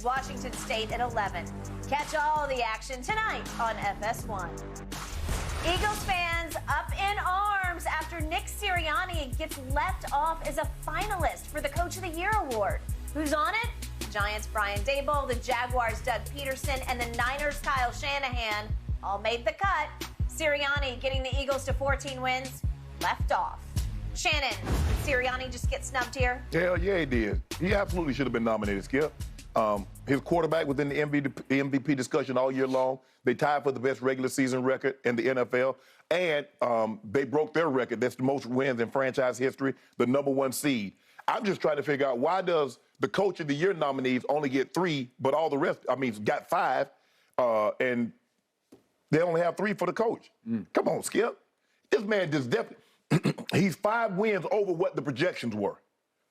Washington State at 11. Catch all the action tonight on FS1. Eagles fans up in arms after Nick Sirianni gets left off as a finalist for the Coach of the Year award. Who's on it? Giants' Brian Daboll, the Jaguars' Doug Peterson, and the Niners' Kyle Shanahan all made the cut. Sirianni getting the Eagles to 14 wins, left off. Shannon, did Sirianni just get snubbed here? Hell yeah, he did. He absolutely should have been nominated, Skip. His quarterback was in the MVP discussion all year long. They tied for the best regular season record in the NFL. And they broke their record. That's the most wins in franchise history, the #1 seed. I'm just trying to figure out, why does the Coach of the Year nominees only get 3, but all the rest, got 5, and they only have 3 for the coach? Come on, Skip. This man just definitely, he's 5 wins over what the projections were.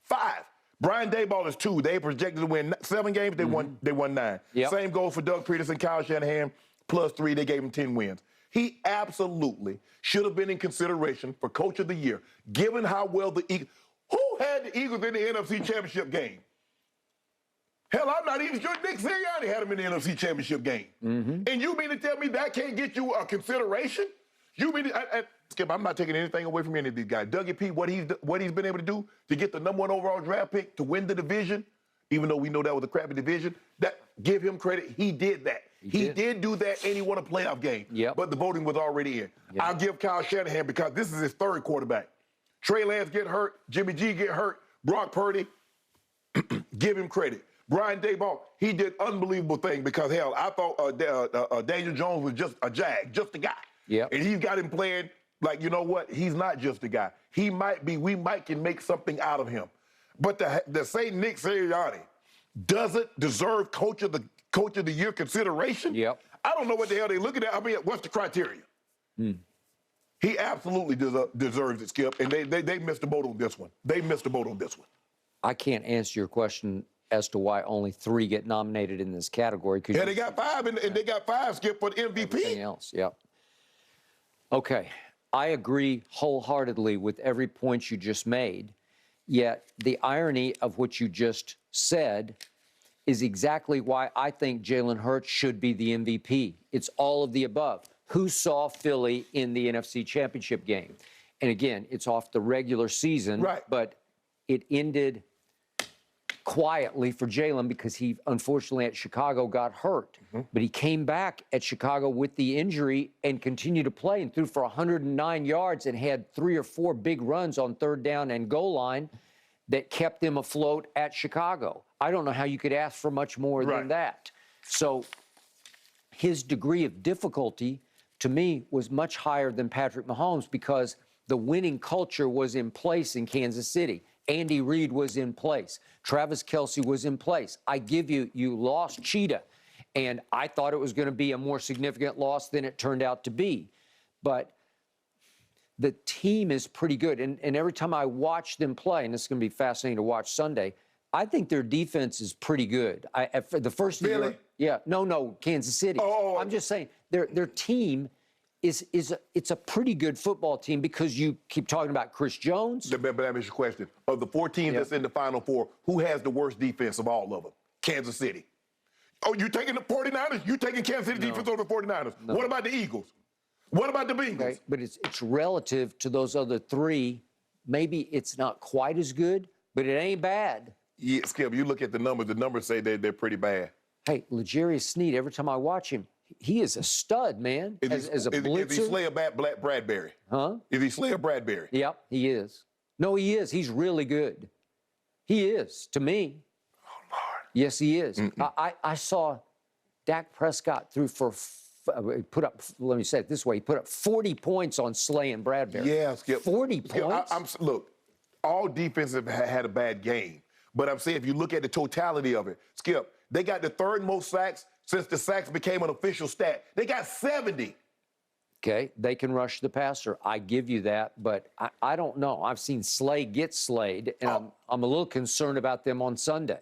5. Brian Daboll is 2. They projected to win 7 games. They won 9. Yep. Same goes for Doug Peterson, Kyle Shanahan, plus 3. They gave him 10 wins. He absolutely should have been in consideration for Coach of the Year, given how well the Eagles. Who had the Eagles in the NFC Championship game? Hell, I'm not even sure Nick Sirianni had them in the NFC Championship game. And you mean to tell me that can't get you a consideration? You mean, Skip, I'm not taking anything away from any of these guys. Dougie P, what he's been able to do to get the #1 overall draft pick to win the division, even though we know that was a crappy division, that give him credit. He did that. He did do that, and he won a playoff game. Yep. But the voting was already in. Yep. I'll give Kyle Shanahan, because this is his 3rd quarterback. Trey Lance get hurt, Jimmy G get hurt, Brock Purdy, give him credit. Brian Daboll, he did unbelievable thing, because, hell, I thought Daniel Jones was just a jag, just a guy. Yep. And he's got him playing like, you know what? He's not just a guy. He might be, we might can make something out of him. But to say Nick Sirianni doesn't deserve Coach of the Year consideration, Yep. I don't know what the hell they looking at. What's the criteria? He absolutely deserves it, Skip, and they missed the boat on this one. They missed the boat on this one. I can't answer your question as to why only 3 get nominated in this category. Yeah, they got 5, and they got 5, Skip, for the MVP. Everything else, yeah. Okay, I agree wholeheartedly with every point you just made, yet the irony of what you just said is exactly why I think Jalen Hurts should be the MVP. It's all of the above. Who saw Philly in the NFC Championship game? And again, it's off the regular season, right, but it ended quietly for Jalen because he, unfortunately, at Chicago got hurt. But he came back at Chicago with the injury and continued to play and threw for 109 yards and had 3 or 4 big runs on 3rd down and goal line that kept them afloat at Chicago. I don't know how you could ask for much more than that. So his degree of difficulty, to me, was much higher than Patrick Mahomes, because the winning culture was in place in Kansas City. Andy Reid was in place. Travis Kelce was in place. I give you, you lost Cheetah, and I thought it was going to be a more significant loss than it turned out to be. But the team is pretty good, and every time I watch them play, and it's going to be fascinating to watch Sunday, I think their defense is pretty good. The first year, yeah, no, Kansas City. Oh. I'm just saying their team it's a pretty good football team, because you keep talking about Chris Jones. But that is your question. Of the 4 teams that's in the Final Four, who has the worst defense of all of them? Kansas City. Oh, you taking the 49ers? You taking Kansas City defense over the 49ers? No. What about the Eagles? What about the Bengals? Okay, but it's relative to those other 3. Maybe it's not quite as good, but it ain't bad. Yeah, Skip, you look at the numbers say they're pretty bad. Hey, L'Jarius Sneed, every time I watch him, he is a stud, man. As a blitzer. Is he Slayer Bradbury? Huh? Is he Slayer Bradbury? Yep, he is. No, he is. He's really good. He is, to me. Oh, Lord. Yes, he is. I saw Dak Prescott threw for, let me say it this way, he put up 40 points on slaying Bradbury. Yeah, Skip. 40 points? Look, all defenses had a bad game. But I'm saying, if you look at the totality of it, Skip, they got the 3rd most sacks since the sacks became an official stat. They got 70. Okay, they can rush the passer. I give you that, but I don't know. I've seen Slay get slayed, and I'm a little concerned about them on Sunday.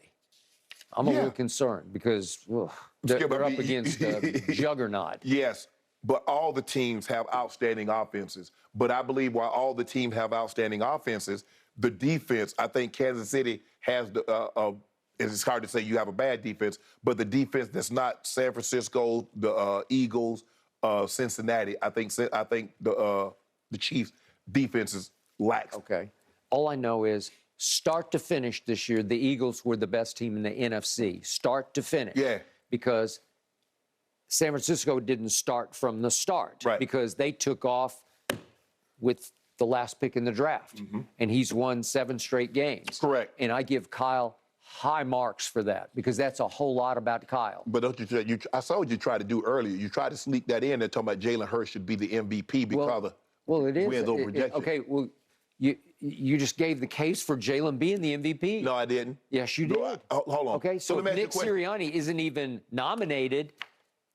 I'm a little concerned because they're up against a juggernaut. Yes, but all the teams have outstanding offenses. But I believe while all the teams have outstanding offenses, the defense, I think Kansas City has it's hard to say you have a bad defense, but the defense that's not San Francisco, the Eagles, Cincinnati, I think the Chiefs' defenses lacks. Okay. All I know is start to finish this year, the Eagles were the best team in the NFC. Start to finish. Yeah. Because San Francisco didn't start from the start. Right. Because they took off with the last pick in the draft. And he's won 7 straight games. Correct. And I give Kyle high marks for that because that's a whole lot about Kyle. But don't I saw what you tried to do earlier. You tried to sneak that in and talking about Jalen Hurts should be the MVP because of it is. wins over rejection. Okay, well, you just gave the case for Jalen being the MVP. No, I didn't. Yes, you did. No, hold on. Okay, so let me if ask you Nick a question. Sirianni isn't even nominated,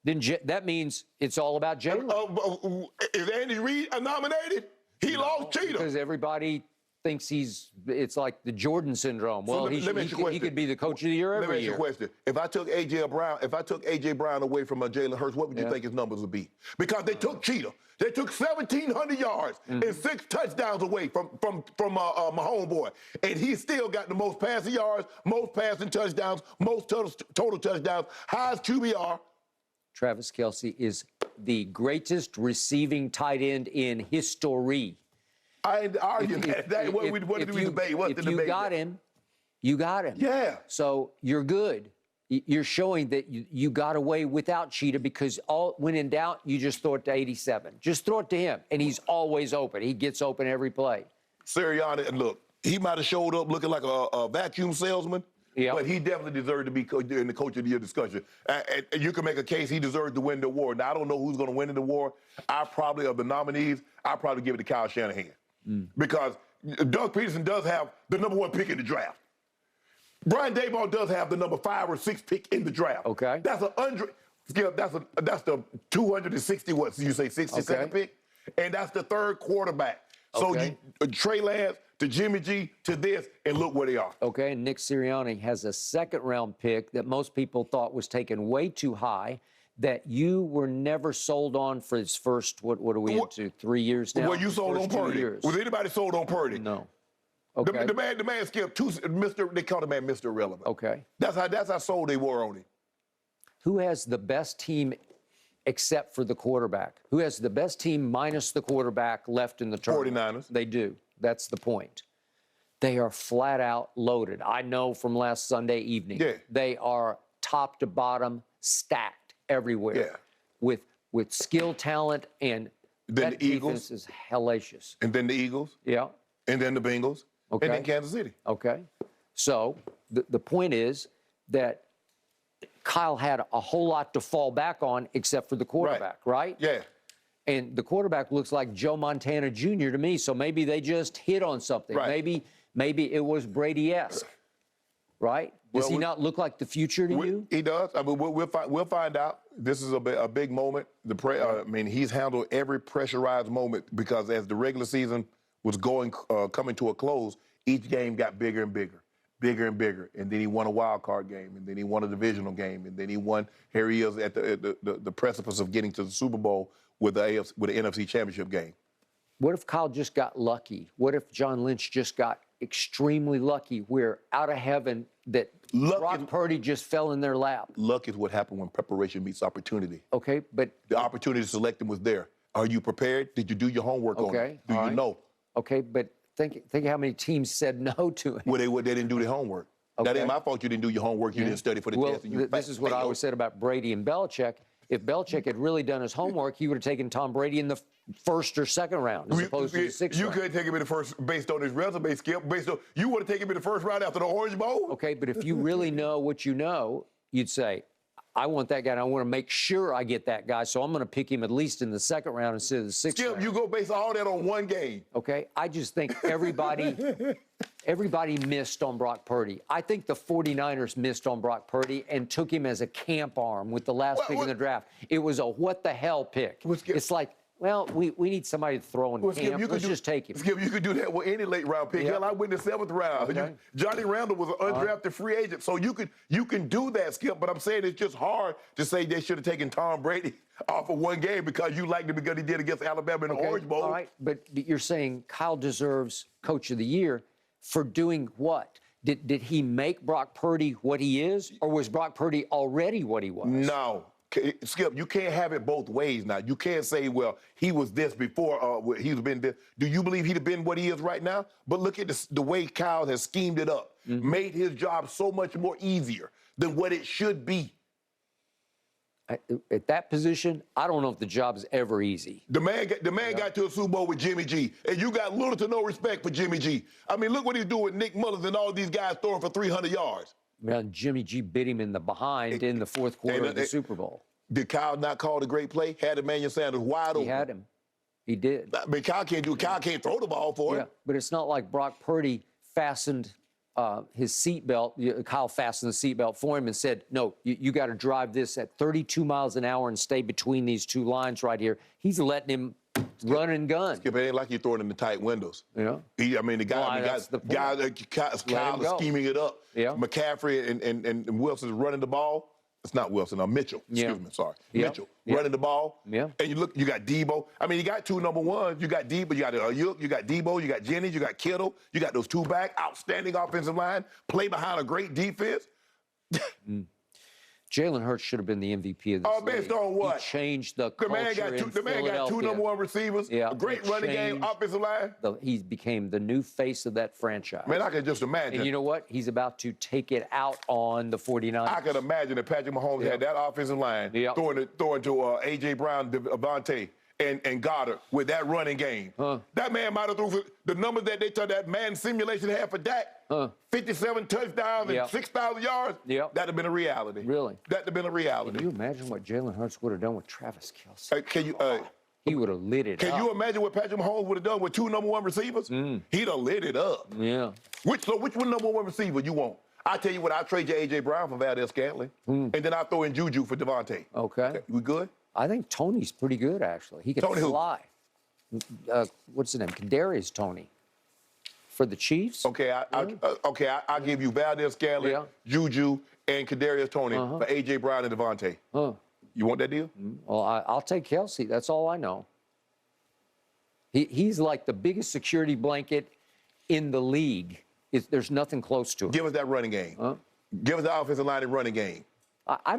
then that means it's all about Jalen. Is Andy Reid nominated? He lost Cheetah. Because everybody thinks it's like the Jordan syndrome. Well, let me ask you a he question. could be the coach of the year Let me every ask you a year. question. If I took AJ Brown away from Jalen Hurts, what would you think his numbers would be? Because they took Cheetah. They took 1,700 yards and 6 touchdowns away from my homeboy. And he still got the most passing yards, most passing touchdowns, most total touchdowns, highest QBR. Travis Kelce is the greatest receiving tight end in history. I ain't arguing that. What did we debate? What's the debate? If you got him, you got him. Yeah. So you're good. You're showing that you got away without Cheetah because when in doubt, you just throw it to 87. Just throw it to him, and he's always open. He gets open every play. Sirianni, and look, he might have showed up looking like a vacuum salesman, but he definitely deserved to be in the Coach of the Year discussion. And you can make a case he deserved to win the award. Now, I don't know who's going to win the award. Of the nominees, I'll probably give it to Kyle Shanahan. Because Doug Peterson does have the number 1 pick in the draft. Brian Daboll does have the number 5 or 6 pick in the draft. Okay. That's that's the 260, what, so you say 62nd pick? And that's the 3rd quarterback. Okay. So Trey Lance to Jimmy G to this, and look where they are. Okay, and Nick Sirianni has a 2nd-round pick that most people thought was taken way too high, that you were never sold on for his first, what are we into, 3 years now? Well, you sold on Purdy. Was anybody sold on Purdy? No. Okay. The man skipped they called the man Mr. Irrelevant. Okay. That's how sold they were on him. Who has the best team except for the quarterback? Who has the best team minus the quarterback left in the tournament? 49ers. They do. That's the point. They are flat out loaded. I know from last Sunday evening. Yeah. They are top to bottom stacked everywhere. Yeah. With skill, talent, and Then that the Eagles. defense is hellacious. And then the Eagles. Yeah. And then the Bengals. Okay. And then Kansas City. Okay. So the point is that Kyle had a whole lot to fall back on except for the quarterback, right? Yeah. And the quarterback looks like Joe Montana Jr. to me, so maybe they just hit on something. Right. Maybe it was Brady-esque, right? Does he not look like the future to you? He does. I mean, we'll find out. This is a big moment. He's handled every pressurized moment because as the regular season was coming to a close, each game got bigger and bigger. And then he won a wild card game, and then he won a divisional game, and then he won. Here he is at the precipice of getting to the Super Bowl with the NFC Championship game. What if Kyle just got lucky? What if John Lynch just got extremely lucky where out of heaven that Brock Purdy just fell in their lap? Luck is what happened when preparation meets opportunity. Okay, but the opportunity to select him was there. Are you prepared? Did you do your homework on it? Do you know? Okay, but think how many teams said no to it. Well, they didn't do their homework. Okay. That ain't my fault you didn't do your homework. You didn't study for the test. And this is what I always said about Brady and Belichick. If Belichick had really done his homework, he would have taken Tom Brady in the 1st or 2nd round as opposed to the 6th round. You couldn't take him in the first based on his resume, Skip. You would have taken him in the 1st round after the Orange Bowl? Okay, but if you really know what you know, you'd say, I want that guy, and I want to make sure I get that guy, so I'm going to pick him at least in the 2nd round instead of the 6th round. Skip, you go base all that on one game. Okay, I just think everybody missed on Brock Purdy. I think the 49ers missed on Brock Purdy and took him as a camp arm with the last pick in the draft. It was a what-the-hell pick. It's like, well, we need somebody to throw in camp. Let's just take him. Skip, you could do that with any late round pick. Hell, I went in the 7th round. Okay. Johnny Randall was an undrafted free agent. So you can do that, Skip, but I'm saying it's just hard to say they should have taken Tom Brady off of one game because you liked him because he did against Alabama in the Orange Bowl. All right, but you're saying Kyle deserves Coach of the Year for doing what? Did he make Brock Purdy what he is, or was Brock Purdy already what he was? No. Skip, you can't have it both ways now. You can't say, well, he was this before, he's been this. Do you believe he'd have been what he is right now? But look at the way Kyle has schemed it up, made his job so much more easier than what it should be. At that position, I don't know if the job is ever easy. The man got to a Super Bowl with Jimmy G, and you got little to no respect for Jimmy G. I mean, look what he's doing with Nick Mullins and all these guys throwing for 300 yards. Man, Jimmy G bit him in the behind in the fourth quarter of the Super Bowl. Did Kyle not call the great play? Had Emmanuel Sanders wide open. He had him. He did. I mean, Kyle can't throw the ball for him. But it's not like Brock Purdy fastened his seatbelt. Kyle fastened the seatbelt for him and said, no, you got to drive this at 32 miles an hour and stay between these two lines right here. He's letting him run and gun. Skip, it ain't like you're throwing in the tight windows. Yeah. Kyle is scheming it up. Yeah. McCaffrey and Wilson's running the ball. It's not Wilson, Mitchell. Excuse me, sorry. Mitchell running the ball. Yeah. And you got Debo. I mean, you got two number ones. You got Debo, you got Ayuk, you got Debo, you got Jennings, you got Kittle, you got those two back, outstanding offensive line, play behind a great defense. Jalen Hurts should have been the MVP of this league. Based on what? He changed the culture The man got two number one receivers, a great running game, offensive line. He became the new face of that franchise. Man, I can just imagine. And you know what? He's about to take it out on the 49ers. I can imagine if Patrick Mahomes had that offensive line throwing to A.J. Brown, Devontae, and Goddard with that running game. That man might have threw for the numbers that they took that man simulation had for Dak. 57 touchdowns and 6,000 yards. That'd have been a reality. Really? That'd have been a reality. Can you imagine what Jalen Hurts would have done with Travis Kelce? He would have lit it up. Can you imagine what Patrick Mahomes would have done with two number one receivers? He'd have lit it up. Yeah. Which one number one receiver you want? I tell you what, I'll trade you A.J. Brown for Valdez-Scantling, and then I'll throw in Juju for Devontae. Okay. We good? I think Tony's pretty good, actually. He can fly. What's his name? Kadarius Toney. For the Chiefs? Okay, I'll give you Valdez-Scantling, Juju, and Kadarius Toney for A.J. Brown and Devontae. You want that deal? Well, I'll take Kelce. That's all I know. He's like the biggest security blanket in the league. There's nothing close to him. Give us that running game. Give us the offensive line and running game. I